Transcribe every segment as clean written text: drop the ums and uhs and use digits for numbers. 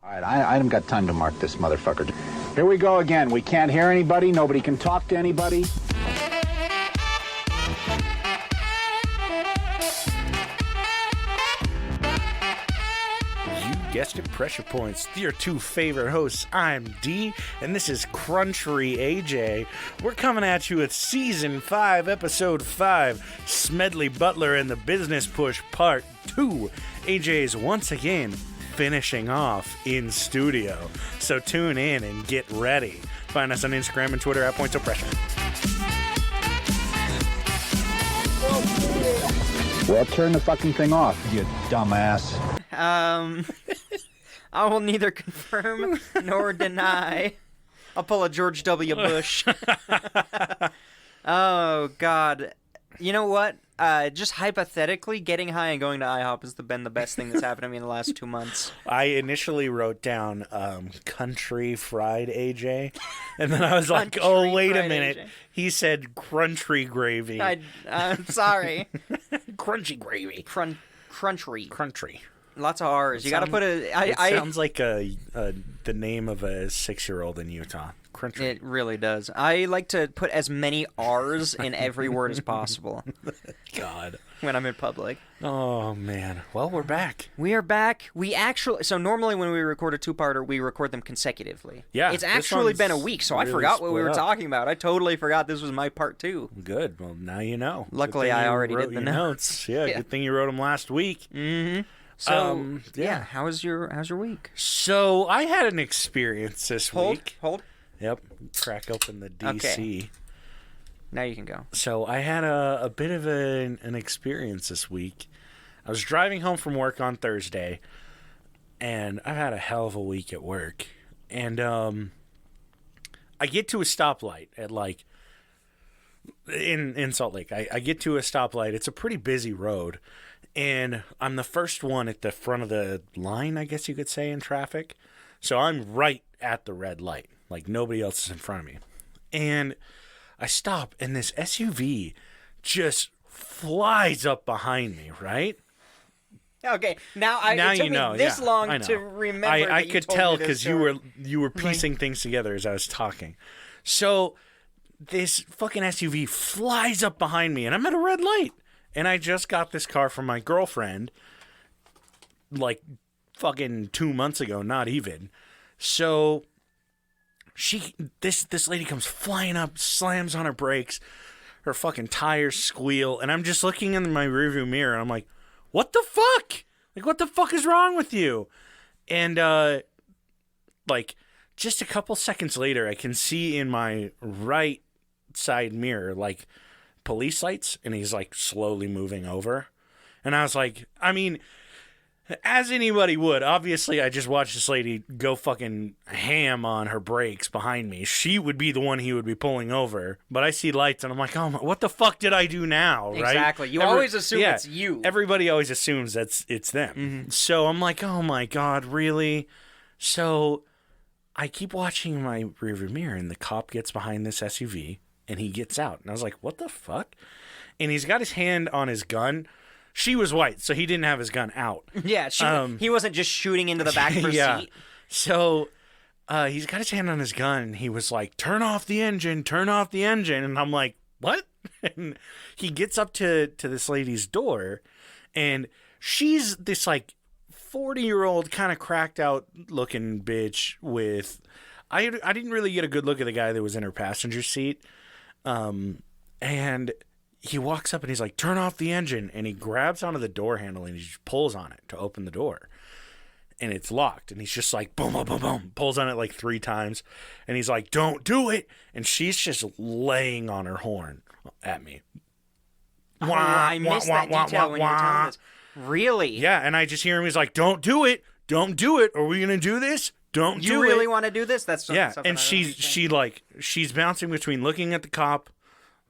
All right, I haven't got time to mark this motherfucker. Here we go again. We can't hear anybody. Nobody can talk to anybody. Guessed it, Pressure Points, your two favorite hosts. I'm D, and this is Crunchy AJ. We're coming at you with Season 5, Episode 5, Smedley Butler and the Business Push Part 2. AJ's once again finishing off in studio, so tune in and get ready. Find us on Instagram and Twitter at PointsOfPressure. Well, turn the fucking thing off, you dumbass. I will neither confirm nor deny. I'll pull a George W. Bush. Oh, God. You know what? Just hypothetically, getting high and going to IHOP has been the best thing that's happened to me in the last 2 months. I initially wrote down country fried AJ, and then I was like, oh, wait a minute. AJ. He said crunchy gravy. I'm sorry. Crunchy gravy. Crunchy. Lots of R's. You got to put a... It sounds like the name of a 6-year-old in Utah. Crunchy. It really does. I like to put as many R's in every word as possible. God. When I'm in public. Oh, man. Well, we're back. We are back. We actually... So normally when we record a two-parter, we record them consecutively. Yeah. It's actually been a week, so really I forgot what we were talking about. I totally forgot this was my part 2. Good. Well, now you know. Luckily, I already did the notes. Yeah, good thing you wrote them last week. Mm-hmm. So, yeah, how was your week? So, I had an experience this week. Hold. Yep. Crack open the DC. Okay. Now you can go. So, I had a bit of an experience this week. I was driving home from work on Thursday, and I've had a hell of a week at work. And I get to a stoplight at, like, in Salt Lake. I get to a stoplight. It's a pretty busy road. And I'm the first one at the front of the line, I guess you could say, in traffic. So I'm right at the red light. Like, nobody else is in front of me. And I stop, and this SUV just flies up behind me, right? Okay, now it took me this long to remember. I could tell because you were piecing things together as I was talking. So this fucking SUV flies up behind me, and I'm at a red light. And I just got this car from my girlfriend, like, fucking 2 months ago, not even. So, this lady comes flying up, slams on her brakes, her fucking tires squeal, and I'm just looking in my rearview mirror, and I'm like, what the fuck? Like, what the fuck is wrong with you? And, like, just a couple seconds later, I can see in my right side mirror, like, police lights, and he's like slowly moving over. And I was like, I mean, as anybody would, obviously I just watched this lady go fucking ham on her brakes behind me. She would be the one he would be pulling over, but I see lights and I'm like, oh my, what the fuck did I do now? Right? Exactly. You always assume it's you. Everybody always assumes it's them. Mm-hmm. So I'm like, oh my God, really? So I keep watching my rearview mirror, and the cop gets behind this SUV. And he gets out. And I was like, what the fuck? And he's got his hand on his gun. She was white, so he didn't have his gun out. Yeah, he wasn't just shooting into the back of her seat. So he's got his hand on his gun, and he was like, turn off the engine. And I'm like, what? And he gets up to this lady's door, and she's this, like, 40-year-old kind of cracked out looking bitch with... I didn't really get a good look at the guy that was in her passenger seat. And he walks up and he's like, turn off the engine. And he grabs onto the door handle and he just pulls on it to open the door. And it's locked. And he's just like, boom, boom, boom, boom. Pulls on it like 3 times. And he's like, don't do it. And she's just laying on her horn at me. Oh, I missed that detail when you were telling this. Really? Yeah. And I just hear him. He's like, don't do it. Don't do it. Are we going to do this? Don't do it. You really want to do this? That's something and she's bouncing between looking at the cop,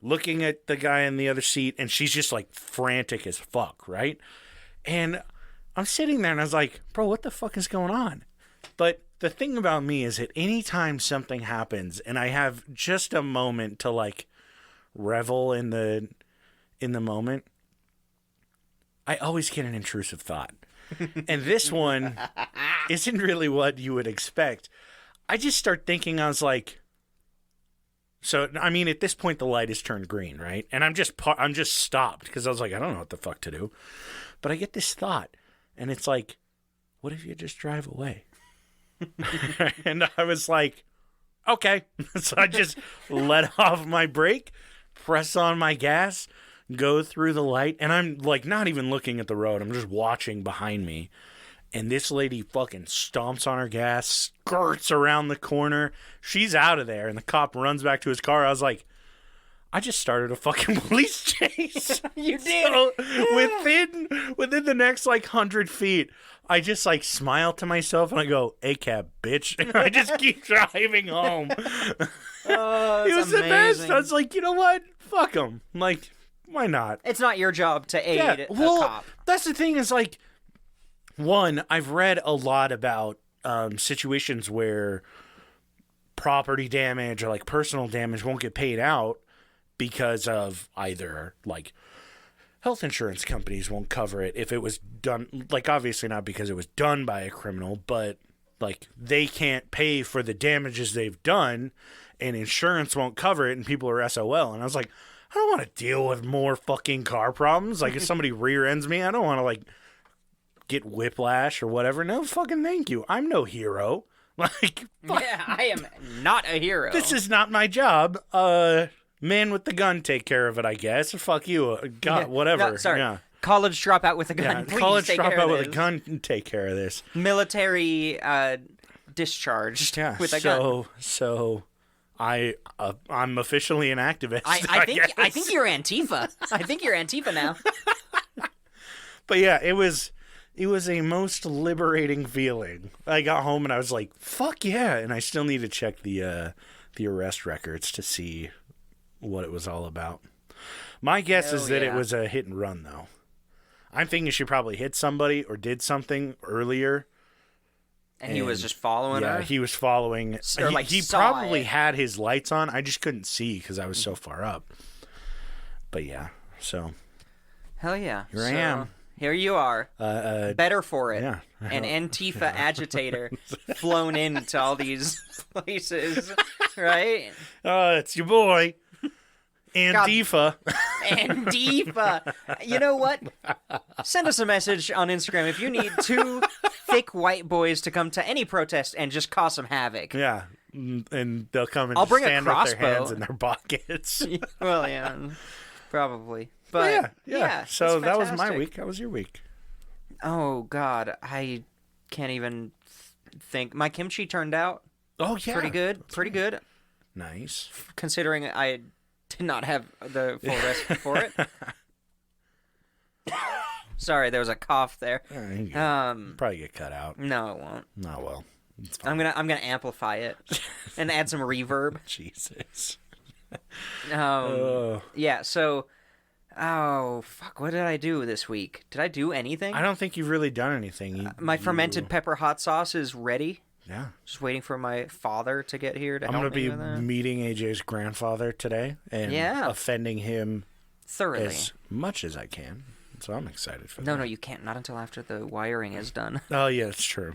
looking at the guy in the other seat, and she's just like frantic as fuck, right? And I'm sitting there and I was like, bro, what the fuck is going on? But the thing about me is that anytime something happens and I have just a moment to like revel in the moment, I always get an intrusive thought. And this one isn't really what you would expect. I just start thinking, I was like, so, I mean, at this point, the light has turned green, right? And I'm just stopped because I was like, I don't know what the fuck to do. But I get this thought, and it's like, what if you just drive away? And I was like, okay. So I just let off my brake, press on my gas, go through the light, and I'm like not even looking at the road. I'm just watching behind me. And this lady fucking stomps on her gas, skirts around the corner. She's out of there, and the cop runs back to his car. I was like, I just started a fucking police chase. You did. So within the next like 100 feet, I just like smile to myself and I go, "A cab, bitch." And I just keep driving home. Oh, It was the best. amazing. I was like, you know what? Fuck them. Like, why not? It's not your job to aid a well, cop. that's the thing is like, one, I've read a lot about situations where property damage or like personal damage won't get paid out because of either like health insurance companies won't cover it if it was done, like obviously not because it was done by a criminal, but like they can't pay for the damages they've done and insurance won't cover it and people are SOL. And I was like, I don't want to deal with more fucking car problems. Like if somebody rear ends me, I don't want to like get whiplash or whatever. No fucking thank you. I'm no hero. Like, fuck. Yeah, I am not a hero. This is not my job. Man with the gun take care of it, I guess. Fuck you. God, Yeah. whatever. No, sorry. Yeah. College dropout with a gun. Yeah. Please College take care dropout of with a this. gun take care of this. Military discharged Yeah. with a gun. So I'm officially an activist. I guess. think you're Antifa. I think you're Antifa now. But yeah, it was a most liberating feeling. I got home and I was like, fuck yeah. And I still need to check the arrest records to see what it was all about. My guess is that it was a hit and run, though. I'm thinking she probably hit somebody or did something earlier. And he was just following her? Yeah, he was following. Or, like, he saw probably it. had his lights on. I just couldn't see because I was so far up. But yeah, so Hell yeah. Here I am. Here you are. Better for it. yeah. An Antifa agitator flown into all these places, right? It's your boy, Antifa. Antifa. You know what? Send us a message on Instagram if you need two thick white boys to come to any protest and just cause some havoc. Yeah, and they'll come and I'll bring a stand with their crossbow. hands in their pockets. Well, yeah, probably. But yeah. So that was my week. How was your week? Oh God, I can't even think. My kimchi turned out Oh yeah, pretty good. Pretty good, Nice. considering I did not have the full recipe for it. Sorry, there was a cough there. Yeah, you can Um, probably get cut out. no, it won't. No, well, it's fine. I'm gonna amplify it and add some reverb. Jesus. Yeah. So, oh fuck, what did I do this week? Did I do anything? I don't think you've really done anything. My fermented pepper hot sauce is ready. Yeah. Just waiting for my father to get here to I'm help going to me be with that. meeting AJ's grandfather today and Yeah. offending him Thoroughly. as much as I can. So I'm excited for that. No, you can't. Not until after the wiring is done. Oh, yeah, it's true.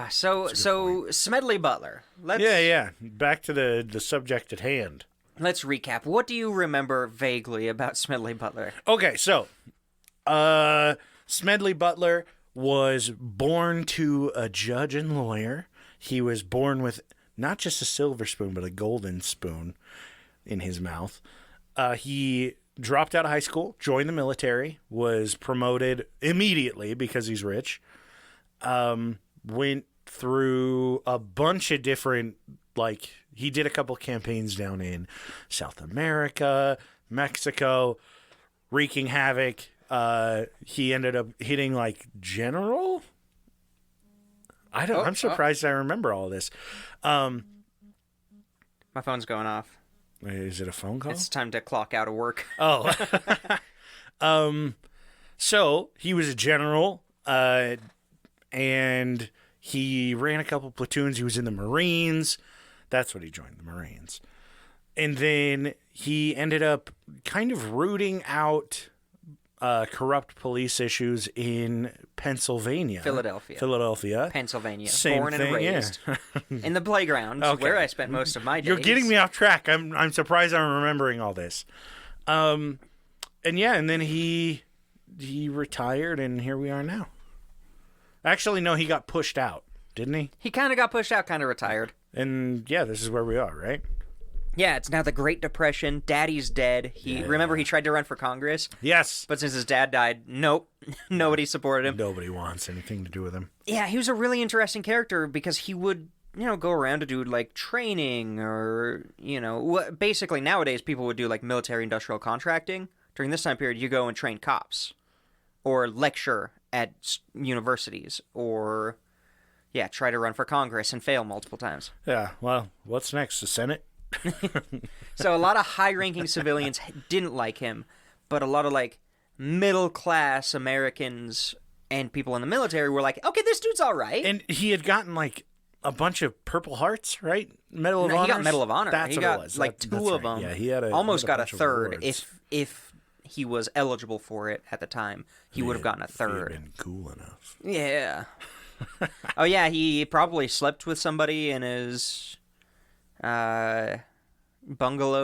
So Smedley Butler. Yeah. Back to the subject at hand. Let's recap. What do you remember vaguely about Smedley Butler? Okay, so Smedley Butler was born to a judge and lawyer. He was born with not just a silver spoon, but a golden spoon in his mouth. He dropped out of high school, joined the military, was promoted immediately because he's rich. Went through a bunch of different, like, he did a couple campaigns down in South America, Mexico, wreaking havoc. He ended up hitting like general. I'm surprised I remember all this. My phone's going off. Is it a phone call? It's time to clock out of work. Oh. So he was a general, and he ran a couple platoons. He was in the Marines. That's what he joined, the Marines. And then he ended up kind of rooting out corrupt police issues in Pennsylvania. Philadelphia. Pennsylvania. Same Born thing, and raised. In the playground, where I spent most of my days. You're getting me off track. I'm surprised I'm remembering all this. And then he retired, and here we are now. Actually, no, he got pushed out, didn't he? He kind of got pushed out, kind of retired. And yeah, this is where we are, right? Yeah, it's now the Great Depression. Daddy's dead. Remember he tried to run for Congress? Yes. But since his dad died, nope. Nobody supported him. Nobody wants anything to do with him. Yeah, he was a really interesting character because he would, go around to do like training or, basically nowadays people would do like military industrial contracting. During this time period, you go and train cops or lecture at universities or, try to run for Congress and fail multiple times. Yeah, well, what's next? The Senate? So a lot of high-ranking civilians didn't like him, but a lot of like middle-class Americans and people in the military were like, "Okay, this dude's all right." And he had gotten like a bunch of Purple Hearts, right? Medal of Honor. He got Medal of Honor. That's he what got it was. like That's two of right. them. Yeah, he had almost got a bunch of third awards. if he was eligible for it at the time. He would have gotten a If he had third. been cool enough. Yeah. Oh yeah, he probably slept with somebody in his bungalow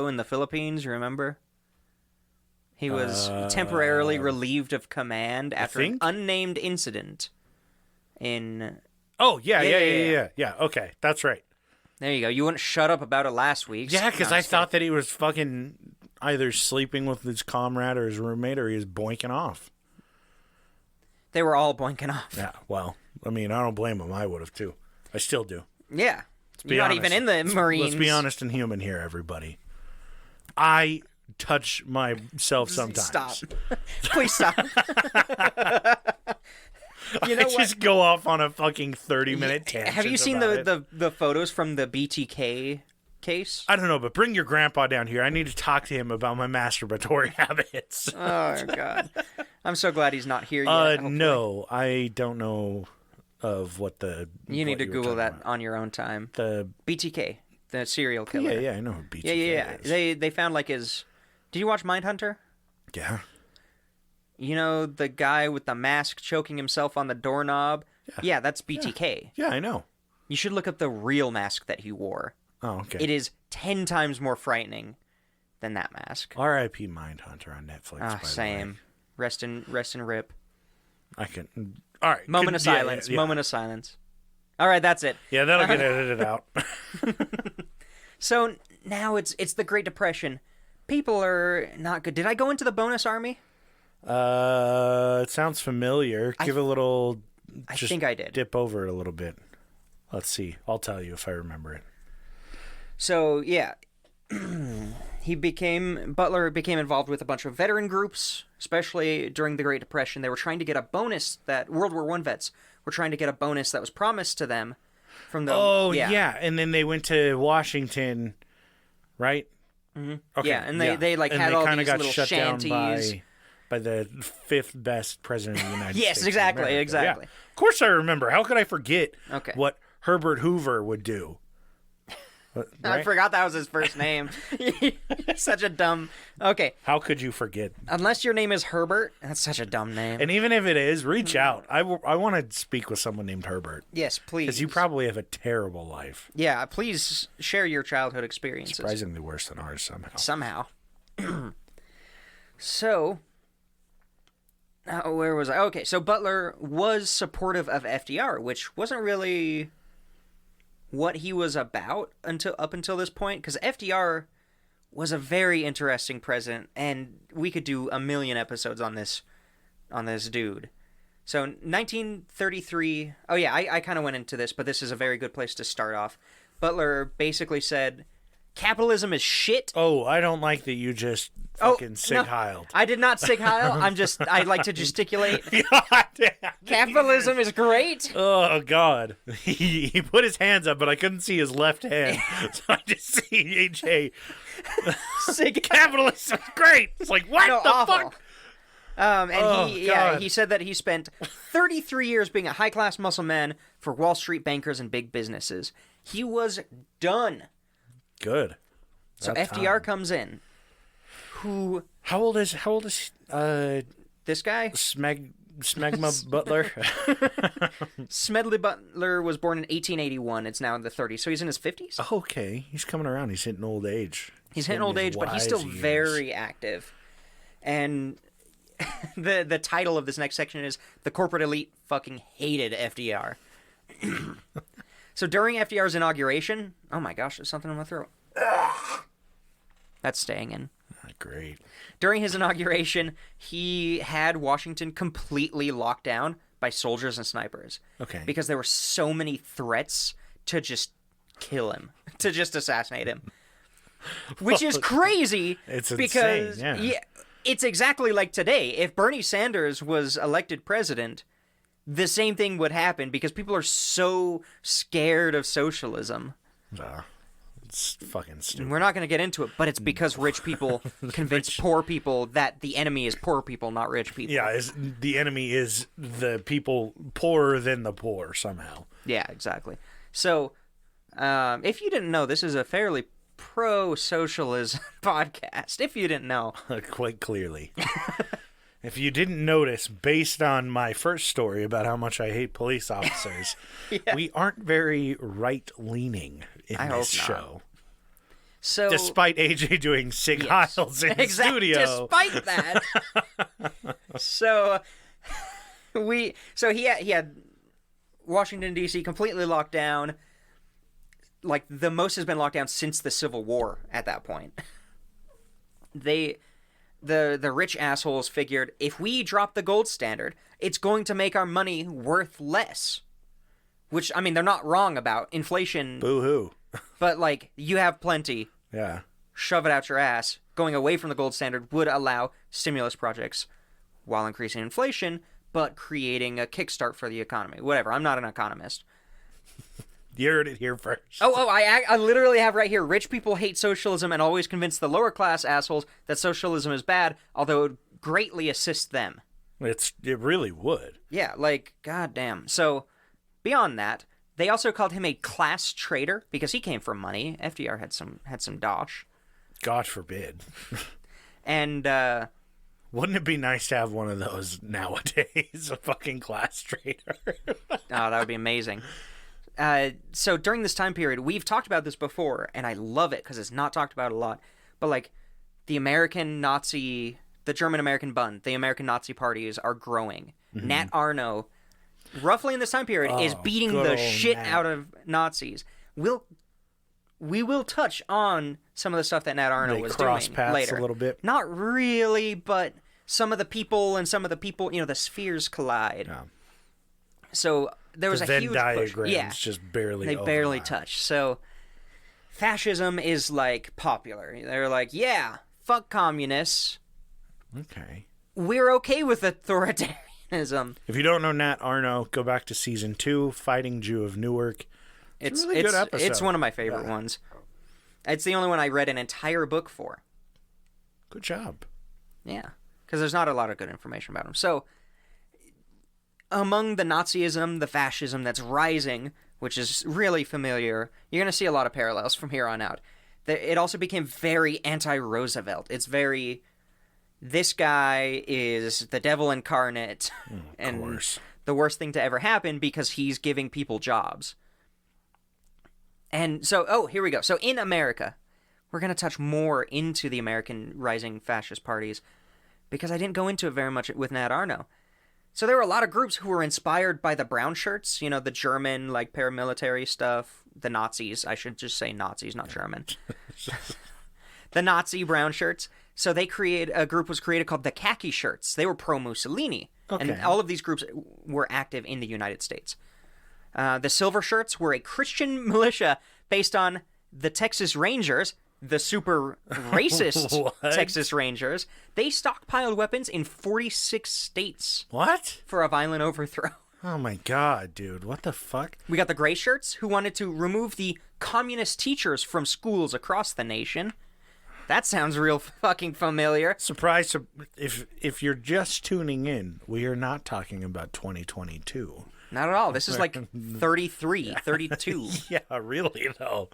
in the Philippines, remember? He was temporarily relieved of command after an unnamed incident in... Oh, yeah. Okay, that's right. There you go. You wouldn't shut up about it last week. Yeah, because I thought that he was fucking either sleeping with his comrade or his roommate or he was boinking off. They were all boinking off. Yeah, well, I mean, I don't blame him. I would have, too. I still do. Yeah. You're not even in the Marines. Let's be honest and human here, everybody. I touch myself sometimes. Stop. Please stop. You know I just go off on a fucking 30-minute tangent. Have you seen the photos from the BTK case? I don't know, but bring your grandpa down here. I need to talk to him about my masturbatory habits. Oh, God. I'm so glad he's not here yet. No, I don't know of what the... You need to Google that on your own time. The BTK, the serial killer. Yeah, I know who BTK is. They found like his... Did you watch Mindhunter? Yeah. You know, the guy with the mask choking himself on the doorknob? Yeah, that's BTK. Yeah, I know. You should look up the real mask that he wore. Oh, okay. It is 10 times more frightening than that mask. R.I.P. Mindhunter on Netflix, by same. the way. Rest in rip. I can... All right. Moment of silence. Yeah. Moment of silence. All right, that's it. Yeah, that'll get edited out. So now it's the Great Depression. People are not good. Did I go into the bonus army? It sounds familiar. Give a little... I think I did. Dip over it a little bit. Let's see. I'll tell you if I remember it. So, yeah. Butler became involved with a bunch of veteran groups, especially during the Great Depression. They were trying to get a bonus that World War I vets were trying to get a bonus that was promised to them from the... Oh, yeah. And then they went to Washington, right? Mm-hmm. Okay. Yeah, and they like had all these little shanties. By the fifth best president of the United States. Yes, exactly. Yeah. Of course I remember. How could I forget what Herbert Hoover would do? Right? I forgot that was his first name. Such a dumb... Okay. How could you forget? Unless your name is Herbert, that's such a dumb name. And even if it is, reach out. I want to speak with someone named Herbert. Yes, please. Because you probably have a terrible life. Yeah, please share your childhood experiences. Surprisingly worse than ours somehow. So... where was I? Okay, so Butler was supportive of FDR, which wasn't really what he was about up until this point, because FDR was a very interesting president, and we could do a million episodes on this dude. So 1933. Oh yeah, I kind of went into this, but this is a very good place to start off. Butler basically said, capitalism is shit. Oh, I don't like that you just fucking sig-heiled. No, I did not sig-heil. I like to gesticulate. God damn. Capitalism is great. Oh, God. He put his hands up, but I couldn't see his left hand. So I just see AJ. Capitalism is great. It's like, what the fuck? He said that he spent 33 years being a high-class muscle man for Wall Street bankers and big businesses. He was done. Good. So FDR comes in. How old is this guy, Smegma Butler. Smedley Butler, was born in 1881. It's now in the 30s, so he's in his 50s. Okay, he's coming around. He's hitting old age. He's hitting old age, but he's still very active. And the title of this next section is "The Corporate Elite Fucking Hated FDR." So during FDR's inauguration, oh my gosh, there's something in my throat. That's staying in. Great. During his inauguration, he had Washington completely locked down by soldiers and snipers. Okay. Because there were so many threats to just kill him, to just assassinate him. Which is crazy. It's because, insane, yeah. It's exactly like today. If Bernie Sanders was elected president, the same thing would happen because people are so scared of socialism. It's fucking stupid. We're not going to get into it, but it's because rich people convince poor people that the enemy is poor people, not rich people. Yeah, the enemy is the people poorer than the poor somehow. Yeah, exactly. So, if you didn't know, this is a fairly pro-socialism podcast. If you didn't know. Quite clearly. If you didn't notice, based on my first story about how much I hate police officers, we aren't very right-leaning in this show. So, despite AJ doing Sig Heils in the studio. Despite that. So he had Washington, D.C. completely locked down. Like, the most has been locked down since the Civil War at that point. The rich assholes figured if we drop the gold standard, it's going to make our money worth less. Which, I mean, they're not wrong about inflation. Boo-hoo. But, like, you have plenty. Yeah. Shove it out your ass. Going away from the gold standard would allow stimulus projects while increasing inflation, but creating a kickstart for the economy. Whatever. I'm not an economist. You heard it here first. I literally have right here, rich people hate socialism and always convince the lower class assholes that socialism is bad, although it would greatly assist them. It really would. Yeah, like, goddamn. So, beyond that, they also called him a class traitor because he came from money. FDR had some dosh. God forbid. And, wouldn't it be nice to have one of those nowadays? A fucking class traitor. Oh, that would be amazing. So during this time period, we've talked about this before, and I love it because it's not talked about a lot. But, like, the German-American Bund, the American Nazi parties are growing. Mm-hmm. Nat Arno, roughly in this time period, is beating the shit out of Nazis. We will touch on some of the stuff that Nat Arno was doing later. A little bit. Not really, but some of the people, the spheres collide. Yeah. So there was a huge push. Yeah, just barely. They barely touch. So fascism is like popular. They're like, yeah, fuck communists. Okay. We're okay with authoritarianism. If you don't know Nat Arno, go back to season 2, Fighting Jew of Newark. It's a really good episode. It's one of my favorite ones. It's the only one I read an entire book for. Good job. Yeah, because there's not a lot of good information about him. So, among the Nazism, the fascism that's rising, which is really familiar, you're going to see a lot of parallels from here on out. It also became very anti-Roosevelt. It's very, this guy is the devil incarnate, and the worst thing to ever happen because he's giving people jobs. And so, here we go. So in America, we're going to touch more into the American rising fascist parties because I didn't go into it very much with Nat Arno. So there were a lot of groups who were inspired by the brown shirts, the German, like, paramilitary stuff. The Nazis. I should just say Nazis, not German. The Nazi brown shirts. So a group was created called the Khaki Shirts. They were pro-Mussolini. Okay. And all of these groups were active in the United States. The Silver Shirts were a Christian militia based on the Texas Rangers, the super racist Texas Rangers. They stockpiled weapons in 46 states. What? For a violent overthrow. Oh my god, dude. What the fuck? We got the Gray Shirts, who wanted to remove the communist teachers from schools across the nation. That sounds real fucking familiar. Surprise, if you're just tuning in, we are not talking about 2022. Not at all. This is like 33, 32. Yeah, really, though.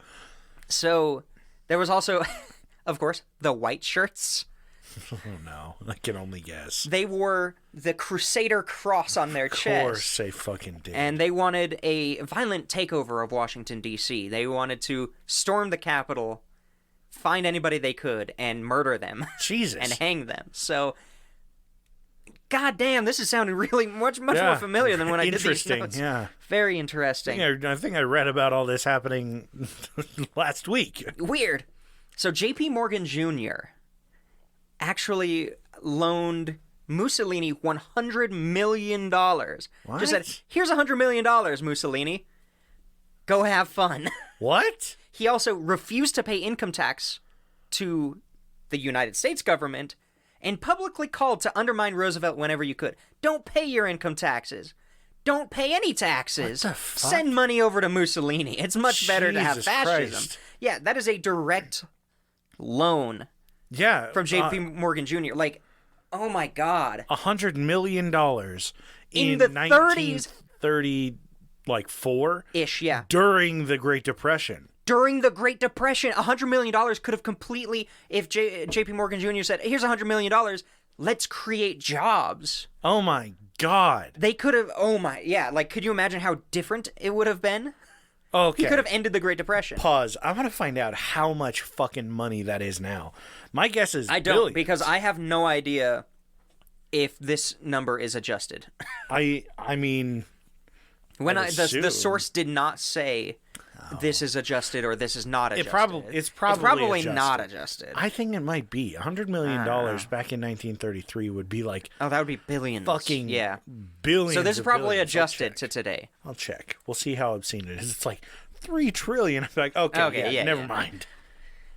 So, there was also, of course, the White Shirts. Oh, no. I can only guess. They wore the Crusader cross on their chest. Of course they fucking did. And they wanted a violent takeover of Washington, D.C. They wanted to storm the Capitol, find anybody they could, and murder them. Jesus. And hang them. So, goddamn, this is sounding really much more familiar than when I did these Interesting, notes. yeah. Very interesting. I think I read about all this happening last week. Weird. So J.P. Morgan Jr. actually loaned Mussolini $100 million. What? Just said, here's $100 million, Mussolini. Go have fun. What? He also refused to pay income tax to the United States government and publicly called to undermine Roosevelt whenever you could. Don't pay your income taxes. Don't pay any taxes. What the fuck? Send money over to Mussolini. It's much better to have Jesus fascism. Christ. Yeah, that is a direct loan Yeah. from J.P. Morgan Jr. Like, oh my God. $100 million In in the 30s. 1934 Ish, yeah. during the Great Depression. During the Great Depression, $100 million could have completely, if J.P. Morgan Jr. said, here's $100 million, let's create jobs. Oh my God. They could have, like, could you imagine how different it would have been? Okay. He could have ended the Great Depression. Pause. I want to find out how much fucking money that is now. My guess is I don't, billions. because I have no idea if this number is adjusted. I mean, When I'd the assume. source did not say this is adjusted or this is not adjusted. It's probably adjusted. not adjusted. I think it might be $100 million back in 1933 would be like Oh, that would be billions. fucking yeah. billions. So this is of probably billions. adjusted to today. I'll check. We'll see how obscene it is. It's like $3 trillion. I'm like, okay, yeah, never yeah. mind.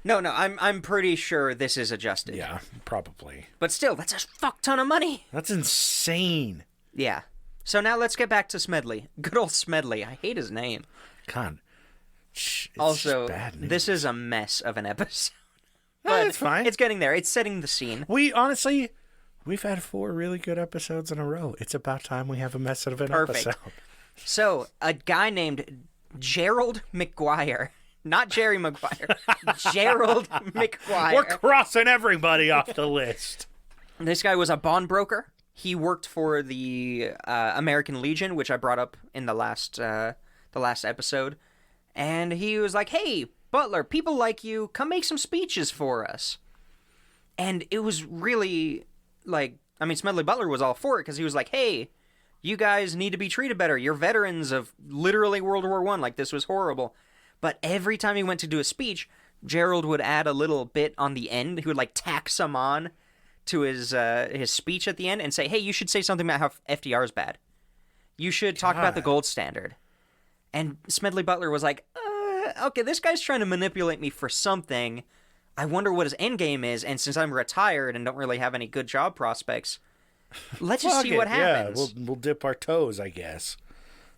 No, I'm pretty sure this is adjusted. Yeah, probably. But still, that's a fuck ton of money. That's insane. Yeah. So now let's get back to Smedley. Good old Smedley. I hate his name. God. It's Also, just bad news. this is a mess of an episode. No, it's fine. It's getting there. It's setting the scene. We've had 4 really good episodes in a row. It's about time we have a mess of an Perfect. episode. So, a guy named Gerald McGuire, not Jerry Maguire, Gerald McGuire. We're crossing everybody off the list. This guy was a bond broker. He worked for the American Legion, which I brought up in the last episode. And he was like, hey, Butler, people like you, come make some speeches for us. And it was really, like, I mean, Smedley Butler was all for it because he was like, hey, you guys need to be treated better. You're veterans of literally World War I. Like, this was horrible. But every time he went to do a speech, Gerald would add a little bit on the end. He would, like, tack some on to his speech at the end and say, hey, you should say something about how FDR is bad. You should talk about the gold standard. And Smedley Butler was like, okay, this guy's trying to manipulate me for something. I wonder what his end game is, and since I'm retired and don't really have any good job prospects, let's just see what happens. Yeah, we'll dip our toes, I guess.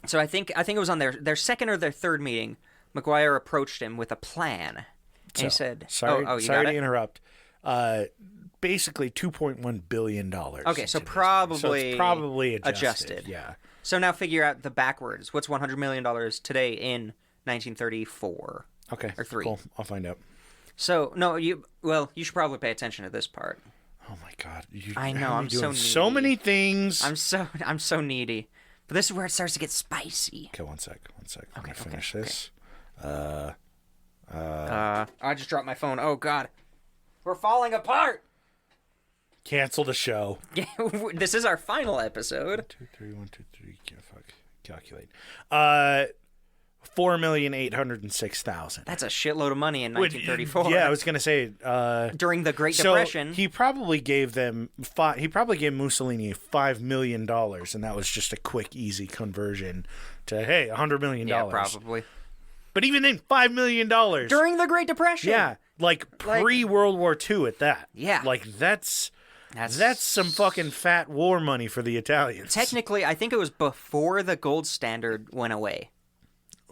So I think it was on their second or their third meeting, McGuire approached him with a plan. And he said, sorry you to got it? interrupt. Basically $2.1 billion. Okay, so to this. probably, So it's probably adjusted. Yeah. So now figure out the backwards. What's $100 million today in 1934? Okay. Or 3. Cool. I'll find out. So, no, you should probably pay attention to this part. Oh my God. I know, I'm so doing needy. so many things. I'm so needy. But this is where it starts to get spicy. Okay, one sec. I'm Okay, gonna finish okay. this. I just dropped my phone. Oh, God. We're falling apart. Cancel the show. Yeah, this is our final episode. 2, 3, 1, 2, 3. Calculate. 4,806,000. That's a shitload of money in 1934. Yeah, I was gonna say. During the Great So Depression. he probably gave them. He probably gave Mussolini $5 million, and that was just a quick, easy conversion to $100 million. Yeah, probably. But even then, $5 million During the Great Depression. Yeah, like pre-World War II at that. Yeah. like that's some fucking fat war money for the Italians. Technically, I think it was before the gold standard went away.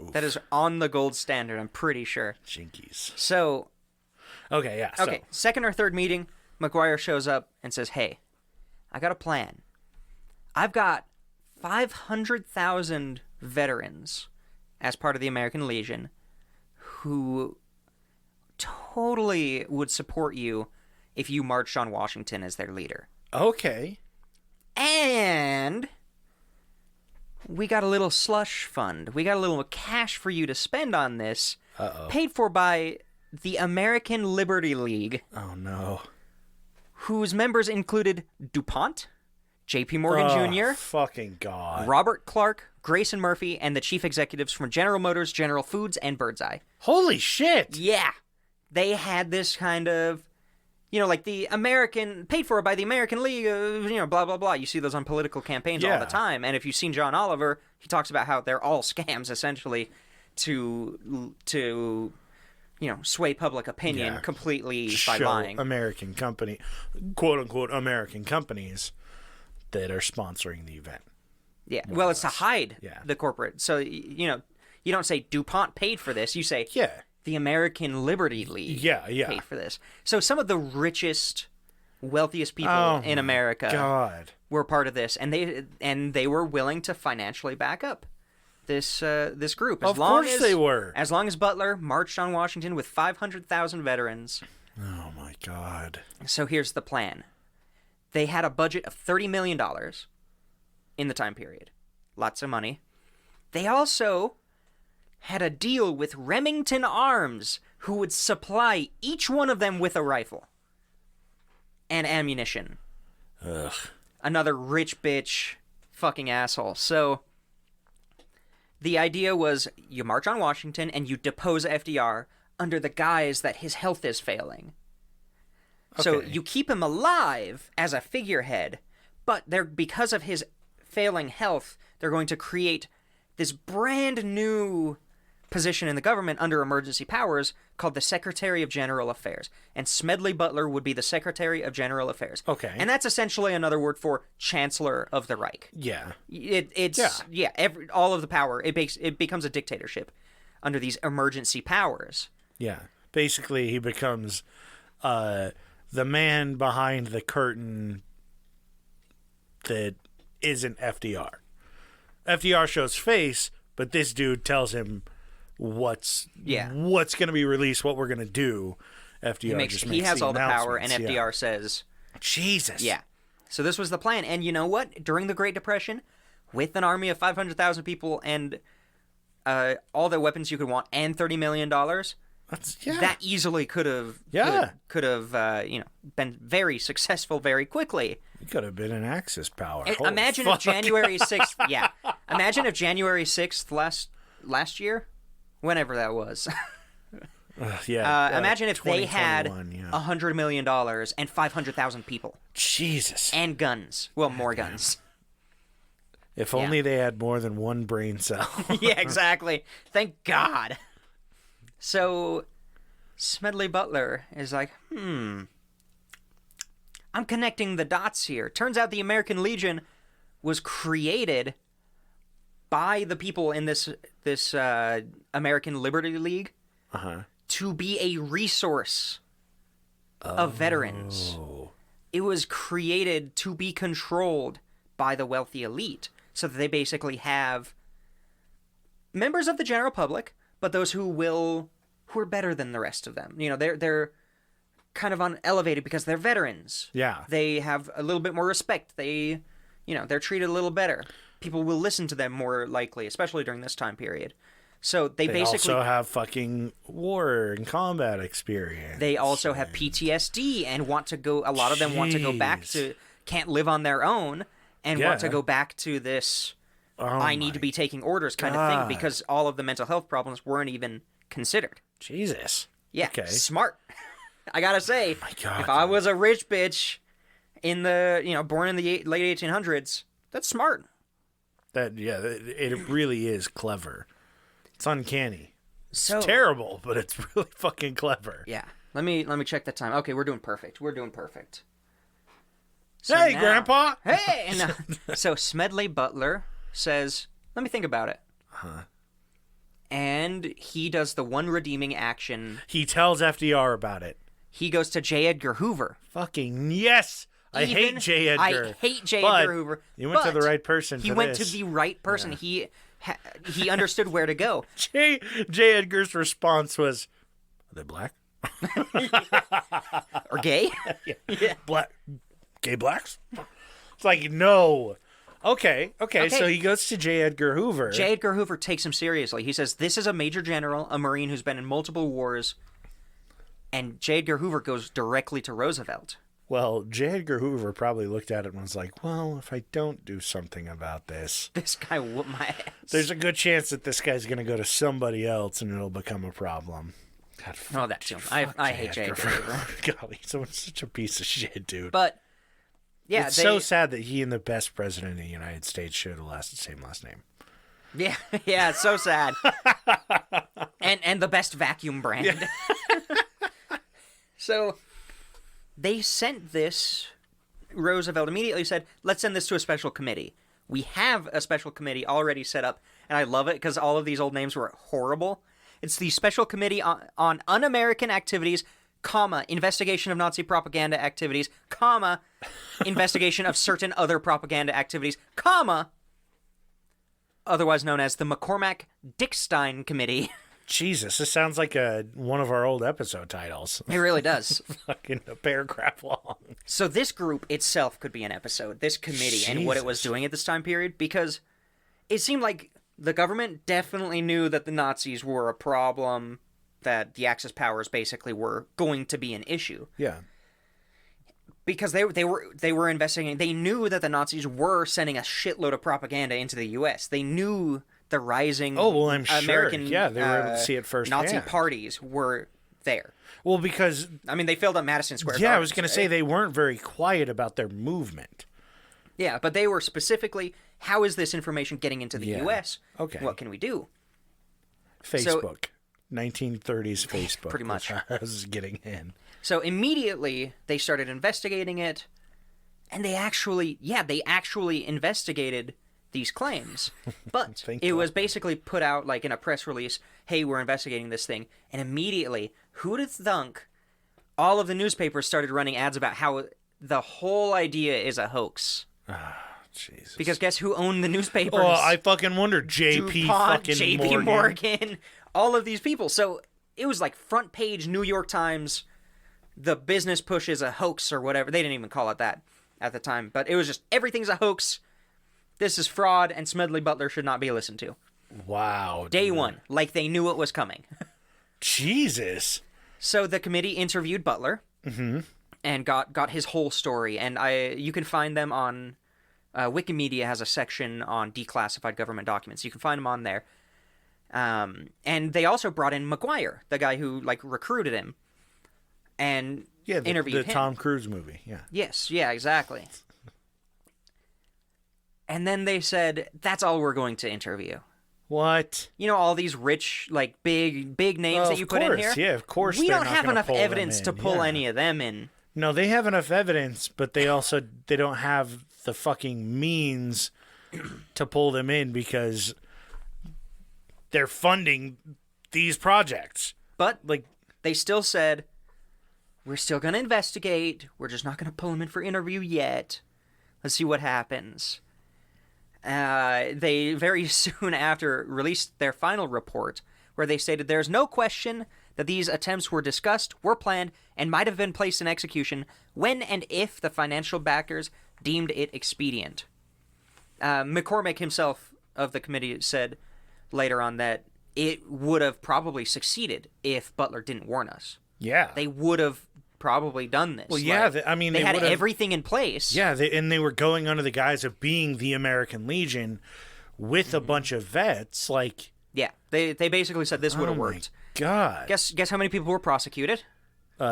Oof. That is on the gold standard, I'm pretty sure. Jinkies. So. Okay, yeah. Okay, second or third meeting, McGuire shows up and says, hey, I got a plan. I've got 500,000 veterans as part of the American Legion who totally would support you if you marched on Washington as their leader. Okay. And we got a little slush fund. We got a little cash for you to spend on this, paid for by the American Liberty League, Oh, no. whose members included DuPont, J.P. Morgan Jr., Fucking God. Robert Clark, Grayson Murphy, and the chief executives from General Motors, General Foods, and Birdseye. Holy shit. Yeah. They had this kind of, like the American, paid for by the American League, blah, blah, blah. You see those on political campaigns all the time. And if you've seen John Oliver, he talks about how they're all scams, essentially, to sway public opinion completely by lying. American company, quote-unquote American companies that are sponsoring the event. Yeah. Well, it's to hide the corporate. So, you don't say DuPont paid for this. You say the American Liberty League paid for this. So some of the richest, wealthiest people in America were part of this, and they were willing to financially back up this group. Of course they were. As long as Butler marched on Washington with 500,000 veterans. Oh, my God. So here's the plan. They had a budget of $30 million in the time period. Lots of money. They also had a deal with Remington Arms, who would supply each one of them with a rifle and ammunition. Ugh. Another rich bitch fucking asshole. So the idea was you march on Washington and you depose FDR under the guise that his health is failing. Okay. So you keep him alive as a figurehead, but because of his failing health, they're going to create this brand new position in the government under emergency powers called the Secretary of General Affairs. And Smedley Butler would be the Secretary of General Affairs. Okay. And that's essentially another word for Chancellor of the Reich. Yeah. All of the power. It becomes a dictatorship under these emergency powers. Yeah. Basically, he becomes the man behind the curtain that isn't FDR. FDR shows face, but this dude tells him what's going to be released, what we're going to do. FDR he has all the power, and FDR says, Jesus. Yeah. So this was the plan. And you know what? During the Great Depression, with an army of 500,000 people and all the weapons you could want and $30 million, that easily could have been very successful very quickly. It could have been an Axis power. Imagine if January 6th, imagine if January 6th last year, whenever that was. Imagine if they had $100 million and 500,000 people. Jesus. And guns. Well, more guns. If only they had more than one brain cell. Yeah, exactly. Thank God. So, Smedley Butler is like, I'm connecting the dots here. Turns out the American Legion was created by the people in this American Liberty League to be a resource of veterans. It was created to be controlled by the wealthy elite, so that they basically have members of the general public, but those who are better than the rest of them. They're kind of elevated because they're veterans. Yeah. They have a little bit more respect. They're treated a little better. People will listen to them more likely, especially during this time period. So they basically also have fucking war and combat experience. They also have PTSD and want to go. A lot of them want to go back to, can't live on their own, and want to go back to this. I need to be taking orders kind of thing, because all of the mental health problems weren't even considered. Jesus. Yeah. Okay. Smart. I gotta say, my God, if I was a rich bitch in the born in the late 1800s, that's smart. It really is clever. It's uncanny. It's so terrible, but it's really fucking clever. Yeah. Let me check the time. Okay, we're doing perfect. So hey, now, Grandpa. Hey. So Smedley Butler says, "Let me think about it." And he does the one redeeming action. He tells FDR about it. He goes to J. Edgar Hoover. Fucking yes. I hate J. Edgar. I hate J. Edgar Hoover. You went to the right person. He went to the right person. Yeah. He understood where to go. J. Edgar's response was, "Are they black?" Or gay? Yeah. Gay blacks? It's like, no. Okay, so he goes to J. Edgar Hoover. J. Edgar Hoover takes him seriously. He says, this is a major general, a Marine who's been in multiple wars. And J. Edgar Hoover goes directly to Roosevelt. Well, J. Edgar Hoover probably looked at it and was like, well, if I don't do something about this, This guy whooped my ass. there's a good chance that this guy's going to go to somebody else and it'll become a problem. God, Oh, that too. I hate J. Edgar Hoover. God, he's such a piece of shit, dude. But, yeah. It's so sad that he and the best president of the United States share the same last name. Yeah, yeah, it's so sad. and the best vacuum brand. Yeah. So they sent this. Roosevelt immediately said, let's send this to a special committee. We have a special committee already set up, and I love it because all of these old names were horrible. It's the Special Committee on Un-American Activities, comma, investigation of Nazi propaganda activities, comma, investigation of certain other propaganda activities, comma, otherwise known as the McCormack-Dickstein Committee. Jesus, this sounds like one of our old episode titles. It really does. Fucking a paragraph long. So this group itself could be an episode, this committee, and what it was doing at this time period, because it seemed like the government definitely knew that the Nazis were a problem, that the Axis powers basically were going to be an issue. Yeah. Because they were investigating. They knew that the Nazis were sending a shitload of propaganda into the U.S. They knew the rising I'm American sure. Yeah, they were able to see it firsthand. Nazi parties were there. Well, because... I mean, they filled up Madison Square Garden. Yeah, I was going to say they weren't very quiet about their movement. Yeah, but they were specifically, how is this information getting into the U.S.? Okay. What can we do? Facebook. 1930s Facebook. Pretty much. I was getting in. So immediately they started investigating it, and they actually investigated these claims. But it was basically put out like in a press release, hey, we're investigating this thing. And immediately, who'd have thunk, all of the newspapers started running ads about how the whole idea is a hoax. Jesus. Because guess who owned the newspapers? Oh, I fucking wonder. J.P. fucking J.P. Morgan. All of these people. So it was like front page New York Times. The business push is a hoax or whatever. They didn't even call it that at the time. But it was just, everything's a hoax. This is fraud, and Smedley Butler should not be listened to. Wow. Day one. Like they knew it was coming. Jesus. So the committee interviewed Butler. And got his whole story. And you can find them on... Wikimedia has a section on declassified government documents. You can find them on there. And they also brought in McGuire, the guy who like recruited him, and interviewed him. The Tom Cruise movie. Yeah. Yes. Yeah. Exactly. And then they said, "That's all we're going to interview." What? You know, all these rich, like big names that you put in here. Yeah, of course. We don't have enough evidence to pull any of them in. No, they have enough evidence, but they don't have the fucking means to pull them in because they're funding these projects. But like they still said, we're still going to investigate. We're just not going to pull them in for interview yet. Let's see what happens. They very soon after released their final report where they stated there's no question that these attempts were discussed, were planned, and might have been placed in execution when and if the financial backers deemed it expedient. McCormack himself of the committee said later on that it would have probably succeeded if Butler didn't warn us. Yeah. They would have probably done this. Well, yeah, like, I mean... They had everything in place. Yeah, and they were going under the guise of being the American Legion with a bunch of vets, like... Yeah, they basically said this would have worked. God. Guess how many people were prosecuted?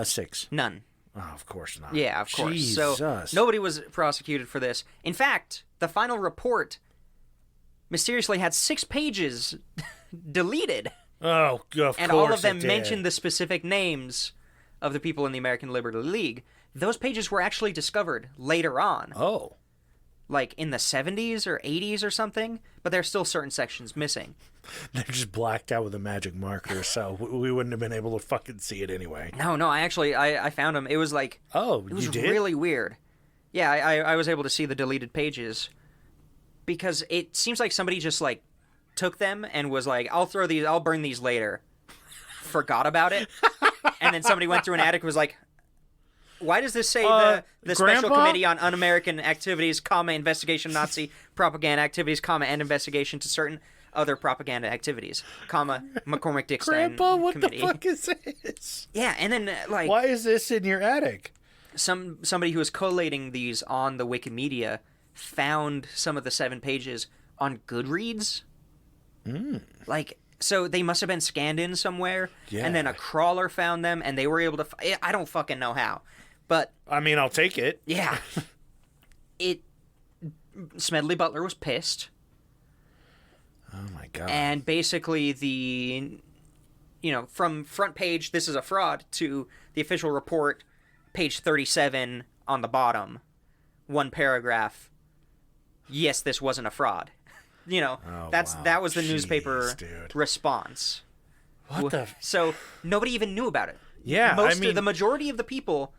6. None. Oh, of course not. Yeah, of course. Jesus. So nobody was prosecuted for this. In fact, the final report mysteriously had 6 pages deleted. Oh, of course. And all of them mentioned the specific names of the people in the American Liberty League. Those pages were actually discovered later on. Oh. Like in the 70s or 80s or something, but there's still certain sections missing. They're just blacked out with a magic marker, so we wouldn't have been able to fucking see it anyway. No, I found them. It was like... Oh, it was you did? really weird. Yeah, I was able to see the deleted pages because it seems like somebody just like took them and was like, I'll burn these later. Forgot about it. And then somebody went through an attic and was like, why does this say the Special Grandpa? Committee on Un-American Activities, investigation Nazi propaganda activities, and investigation to certain other propaganda activities, McCormick Dickstein Grandpa, what Committee. the fuck is this? Yeah, and then like Why is this in your attic? somebody who was collating these on the Wikimedia found some of the 7 pages on Goodreads. Like, so they must have been scanned in somewhere, and then a crawler found them, and they were able to. I don't fucking know how, but I mean, I'll take it. yeah, Smedley Butler was pissed. Oh my god. And basically from front page, this is a fraud, to the official report, page 37 on the bottom, 1 paragraph, yes, this wasn't a fraud. That was the newspaper response. What the? So nobody even knew about it. Yeah, The majority of the people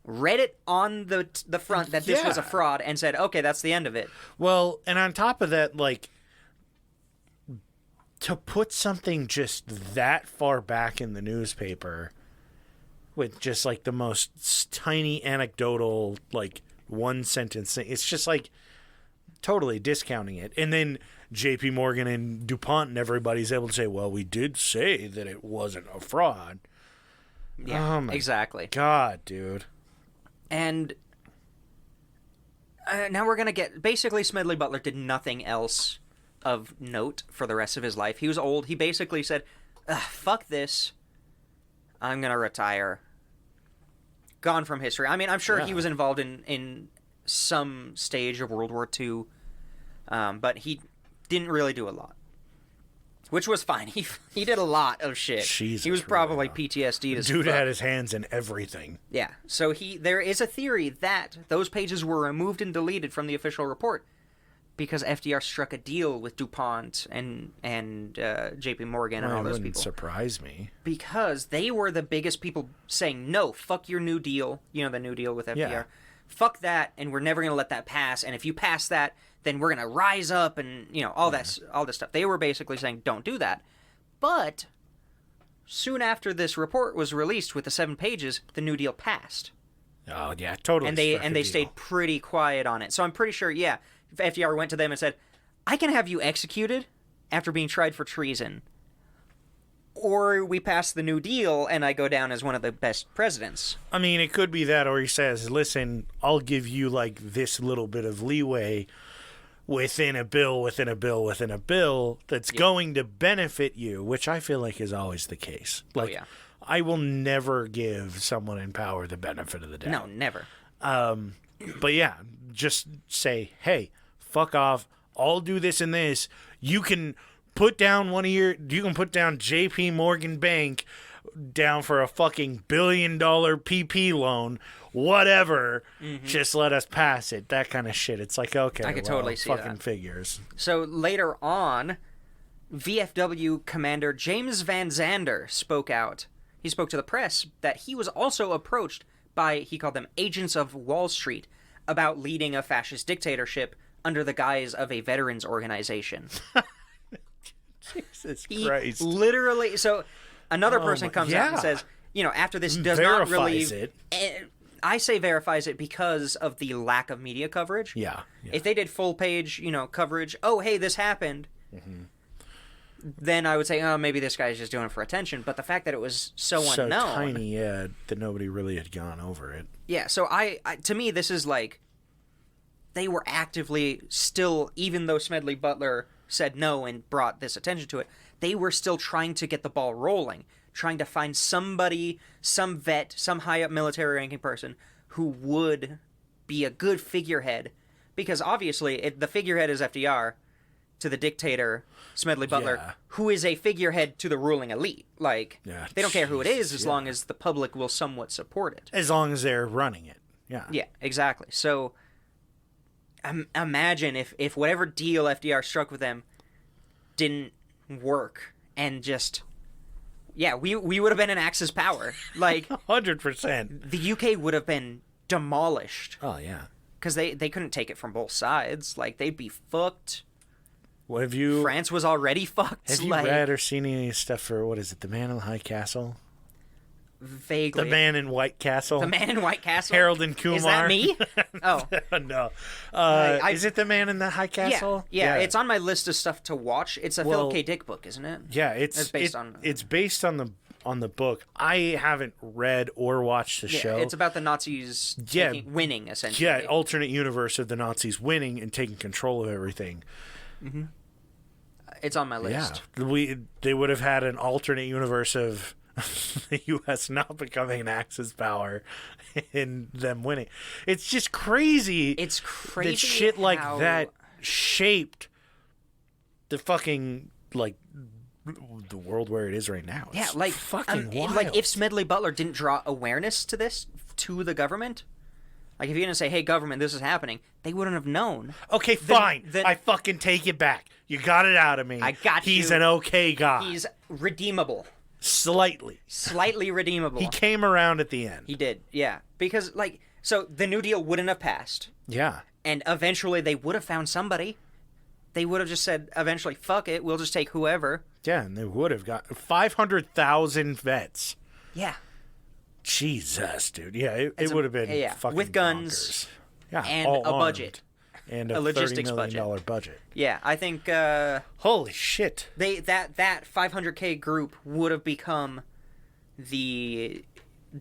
read it on the front that this was a fraud and said, okay, that's the end of it. Well, and on top of that, like, to put something just that far back in the newspaper with just like the most tiny anecdotal, like 1 sentence thing, it's just like totally discounting it. And then JP Morgan and DuPont and everybody's able to say, well, we did say that it wasn't a fraud. Yeah, Oh my exactly. God, dude. And now we're going to get... Basically, Smedley Butler did nothing else of note for the rest of his life. He was old. He basically said, fuck this. I'm going to retire. Gone from history. I mean, I'm sure he was involved in some stage of World War II, but he didn't really do a lot. Which was fine. He did a lot of shit. Jesus, he was probably PTSD'd as dude fuck. had his hands in everything. Yeah. So there is a theory that those pages were removed and deleted from the official report because FDR struck a deal with DuPont and JP Morgan and all those people. Surprise me. Because they were the biggest people saying, no, fuck your New Deal. You know, the New Deal with FDR. Yeah. Fuck that, and we're never going to let that pass. And if you pass that, then we're going to rise up and, all this stuff. They were basically saying, don't do that. But soon after this report was released with the 7 pages, the New Deal passed. Oh, yeah, totally. And they stayed pretty quiet on it. So I'm pretty sure, if FDR went to them and said, I can have you executed after being tried for treason. Or we pass the New Deal and I go down as one of the best presidents. I mean, it could be that, or he says, listen, I'll give you like this little bit of leeway within a bill that's going to benefit you, which I feel like is always the case. Like, I will never give someone in power the benefit of the doubt. No, never. But yeah, just say, hey, fuck off. I'll do this and this. You can put down JP Morgan Bank down for a fucking $1 billion PP loan, whatever. Mm-hmm. Just let us pass it. That kind of shit. It's like, okay, I could totally see fucking that. Figures. So later on, VFW Commander James Van Zander spoke out. He spoke to the press that he was also approached by, he called them agents of Wall Street, about leading a fascist dictatorship under the guise of a veterans organization. Jesus Christ. Literally, so another person comes out and says, after this does not really... it. I say verifies it because of the lack of media coverage. Yeah. If they did full page, coverage, oh, hey, this happened, then I would say, oh, maybe this guy's just doing it for attention. But the fact that it was so unknown... tiny, that nobody really had gone over it. Yeah, so I to me, this is like... They were actively still, even though Smedley Butler said no and brought this attention to it, they were still trying to get the ball rolling, trying to find somebody, some vet, some high-up military ranking person who would be a good figurehead. Because obviously, the figurehead is FDR to the dictator, Smedley Butler, who is a figurehead to the ruling elite. Like, they don't care who it is as long as the public will somewhat support it. As long as they're running it. Yeah. Yeah, exactly. So... imagine if whatever deal FDR struck with them didn't work and just... Yeah, we would have been in Axis power. Like... 100%. The UK would have been demolished. Oh, yeah. Because they couldn't take it from both sides. Like, they'd be fucked. What have you... France was already fucked. Have you read or seen any stuff for, what is it, The Man in the High Castle? Vaguely. The Man in White Castle. The Man in White Castle. Harold and Kumar. Is that me? Oh. No. Is it The Man in the High Castle? Yeah, it's on my list of stuff to watch. It's a Philip K. Dick book, isn't it? Yeah, it's based on the book. I haven't read or watched the show. It's about the Nazis winning, essentially. Yeah, alternate universe of the Nazis winning and taking control of everything. Mm-hmm. It's on my list. Yeah, they would have had an alternate universe of the U.S. not becoming an Axis power and them winning. It's just crazy. It's crazy that shit like that shaped the fucking the world where it is right now. It's fucking wild. Like if Smedley Butler didn't draw awareness to this to the government, like if you didn't say, "Hey, government, this is happening," they wouldn't have known. Okay, fine. I fucking take it back. You got it out of me. I got He's an okay guy. He's redeemable. Slightly redeemable. He came around at the end. He did, yeah. Because, so the New Deal wouldn't have passed. Yeah. And eventually they would have found somebody. They would have just said, eventually, fuck it, we'll just take whoever. Yeah, and they would have got 500,000 vets. Yeah. Jesus, dude. Yeah, it would have been fucking with guns bonkers. Yeah, and a budget. And a logistics $30 million budget. Yeah, I think holy shit. That 500K group would have become the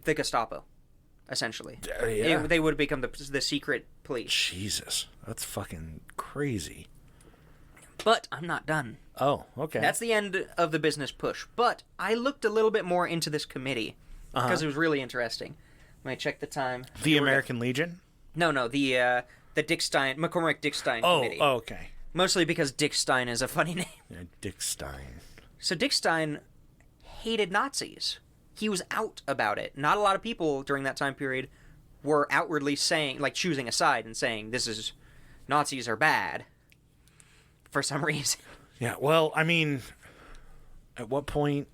Gestapo, essentially. Yeah. They would have become the secret police. Jesus, that's fucking crazy. But I'm not done. Oh, okay. That's the end of the business push. But I looked a little bit more into this committee because it was really interesting. Let me check the time. The American Legion? No, the Dick Stein, McCormick Dick Stein committee. Oh, okay. Mostly because Dick Stein is a funny name. Yeah, Dick Stein. So Dick Stein hated Nazis. He was out about it. Not a lot of people during that time period were outwardly saying, choosing a side and saying, Nazis are bad. For some reason. Yeah, well, I mean, at what point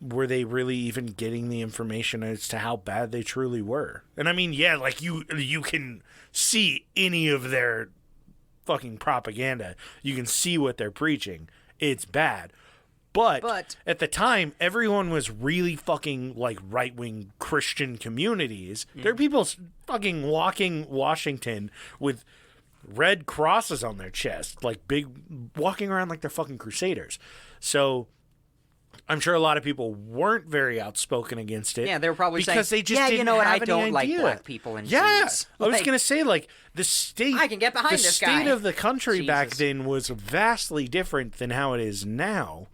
were they really even getting the information as to how bad they truly were? And I mean, yeah, you can see any of their fucking propaganda. You can see what they're preaching. It's bad. But at the time, everyone was really fucking right-wing Christian communities. There are people fucking walking Washington with red crosses on their chest, walking around like they're fucking crusaders. So I'm sure a lot of people weren't very outspoken against it. Yeah, they were probably because saying, they just didn't have I any don't like idea. black people and yeah, Jews. I was gonna say the state. I can get behind this guy. The state of the country back Jesus. then was vastly different than how it is now.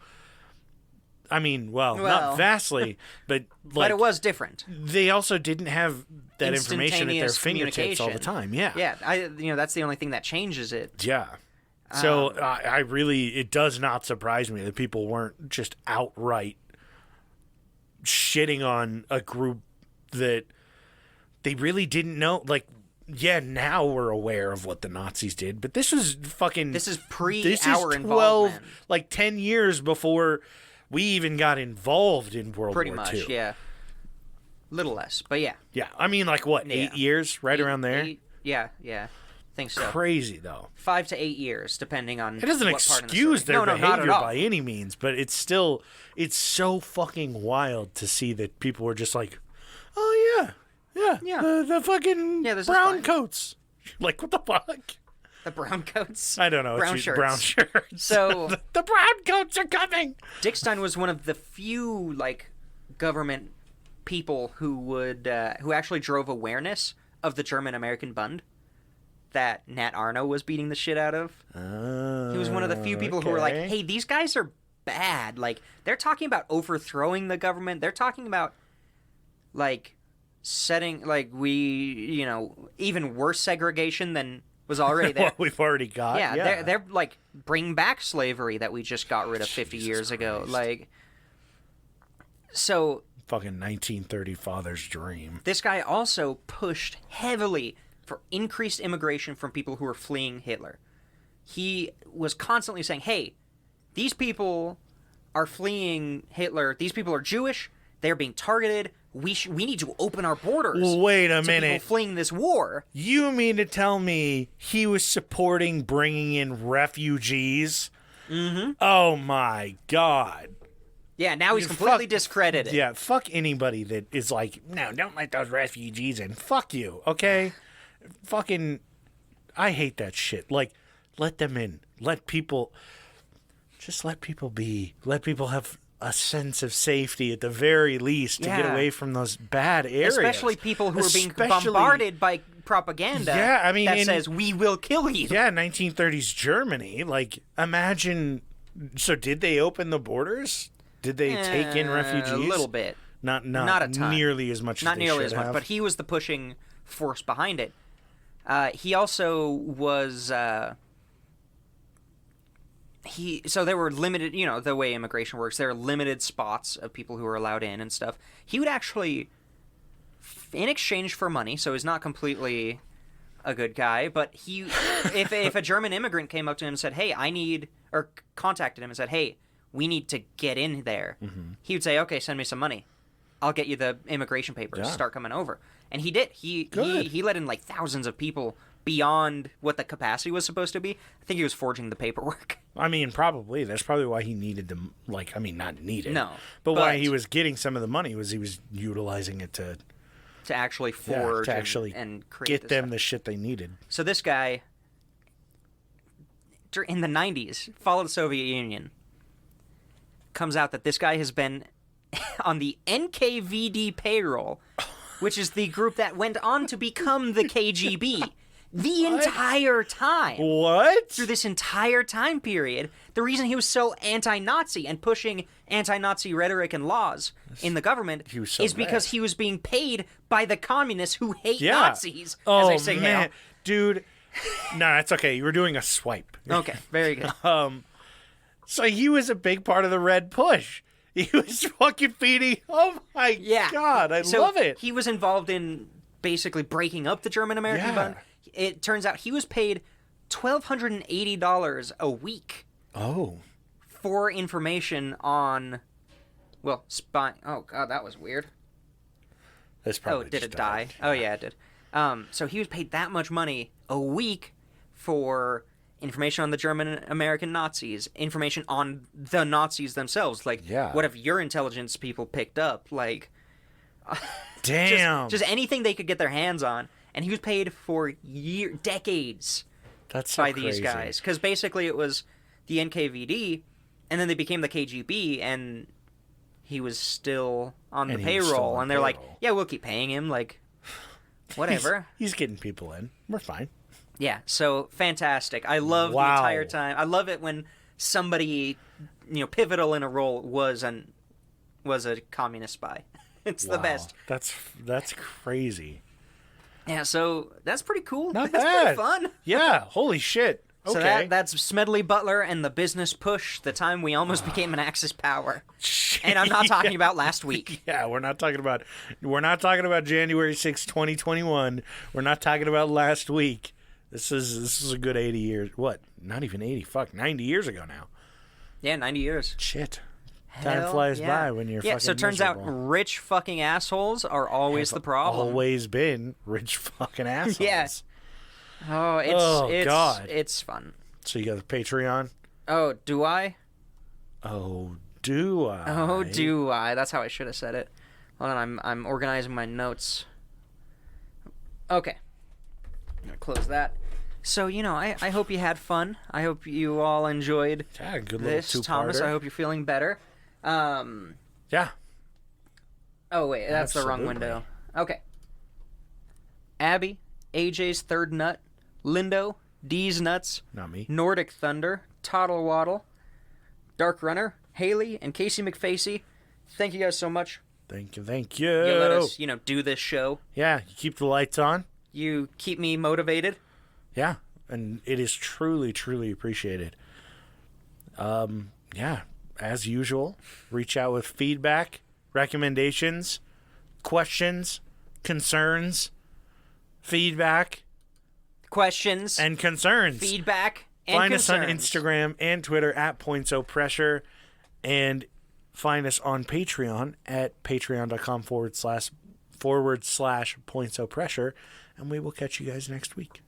I mean, well, not vastly, but but it was different. They also didn't have that information at their fingertips all the time. Yeah, yeah. That's the only thing that changes it. Yeah. So it does not surprise me that people weren't just outright shitting on a group that they really didn't know. Yeah, now we're aware of what the Nazis did, but this was fucking. This is our involvement. 10 years before we even got involved in World War II. Pretty much, yeah. Little less, but yeah. Yeah, I mean, 8 years, right around there? Yeah. Think so. Crazy, though. 5 to 8 years, depending on. It doesn't excuse their behavior by any means, but it's so fucking wild to see that people were just like, oh yeah, the fucking brown coats. What the fuck? The brown coats? I don't know. Brown shirts. Brown shirts. So the brown coats are coming. Dick Stein was one of the few government people who actually drove awareness of the German-American Bund that Nat Arno was beating the shit out of. He was one of the few people who were like, hey, these guys are bad. They're talking about overthrowing the government. They're talking about setting even worse segregation than was already there. What we've already got. Yeah. They're bring back slavery that we just got rid of 50 years ago. So fucking 1930 father's dream. This guy also pushed heavily for increased immigration from people who were fleeing Hitler. He was constantly saying, hey, these people are fleeing Hitler. These people are Jewish. They're being targeted. We need to open our borders. Wait a to minute. People fleeing this war. You mean to tell me he was supporting bringing in refugees? Mm-hmm. Oh my God. Yeah, now he's completely discredited. Yeah, fuck anybody that is like, no, don't let those refugees in. Fuck you, okay? Fucking, I hate that shit. Like, let them in. Let people be. Let people have a sense of safety at the very least to get away from those bad areas. Especially people who are being bombarded by propaganda that says, we will kill you. Yeah, 1930s Germany. Like, imagine... So did they open the borders? Did they take in refugees? A little bit. Not a ton. Nearly as much Not as they nearly should as much, have. but he was the pushing force behind it. He also was... So there were limited, the way immigration works, there are limited spots of people who are allowed in and stuff. He would actually, in exchange for money, so he's not completely a good guy, but if a German immigrant came up to him and said, hey, or contacted him and said, hey, we need to get in there, he would say, okay, send me some money. I'll get you the immigration papers, start coming over. And he did. He let in like thousands of people beyond what the capacity was supposed to be. I think he was forging the paperwork. I mean, probably. That's probably why he needed them. Like, I mean, not needed. No. But why he was getting some of the money was he was utilizing it to actually forge to actually and create get them stuff. the shit they needed. So this guy, in the 90s, followed the Soviet Union. Comes out that this guy has been on the NKVD payroll, which is the group that went on to become the KGB. The entire time. What? Through this entire time period, the reason he was so anti-Nazi and pushing anti-Nazi rhetoric and laws in the government is because he was being paid by the communists who hate Nazis. Oh, as I say, man. Dude. No, that's okay. You were doing a swipe. Okay, very good. So he was a big part of the Red Push. He was fucking feeding. Oh, my God. I love it. He was involved in basically breaking up the German-American bond. It turns out he was paid $1,280 a week. Oh. For information on, spying. Oh, God, that was weird. That's probably did it die? Oh, yeah, it did. So he was paid that much money a week for information on the German-American Nazis, information on the Nazis themselves. Like, what if your intelligence people picked up? Like, damn. Just anything they could get their hands on. And he was paid for decades by these guys. Because basically it was the NKVD, and then they became the KGB, and he was still on the payroll. And they're like, yeah, we'll keep paying him. Like, whatever. He's getting people in. We're fine. Yeah, so fantastic. I love the entire time. I love it when somebody, pivotal in a role was a communist spy. It's the best. That's crazy. Yeah, so that's pretty cool. Not that's bad. Pretty fun. Yeah, holy shit. Okay. So that's Smedley Butler and the business push, the time we almost became an Axis power. And I'm not talking about last week. Yeah, we're not talking about January 6, 2021. We're not talking about last week. This is a good 80 years. What? Not even 80. Fuck, 90 years ago now. Yeah, 90 years. Shit. Time flies by when you're fucking so it turns miserable. out rich fucking assholes are always the problem. Always been rich fucking assholes. Yeah. Oh, God. It's fun. So you got the Patreon? Oh, do I? Oh, do I? Oh, do I? That's how I should have said it. Hold on, I'm organizing my notes. Okay. I'm gonna close that. So, I hope you had fun. I hope you all enjoyed this. Thomas, I hope you're feeling better. Yeah. Oh, wait, that's the wrong window. Okay. Abby, AJ's third nut, Lindo, D's nuts, not me, Nordic Thunder, Toddle Waddle, Dark Runner, Haley, and Casey McFacey. Thank you guys so much. Thank you. You let us, do this show. Yeah, you keep the lights on. You keep me motivated. Yeah, and it is truly, truly appreciated. Yeah, as usual, reach out with feedback, recommendations, questions, concerns, feedback, questions, and concerns. Feedback and find concerns. Find us on Instagram and Twitter at PointSoPressure, and find us on Patreon at patreon.com/PointSoPressure, and we will catch you guys next week.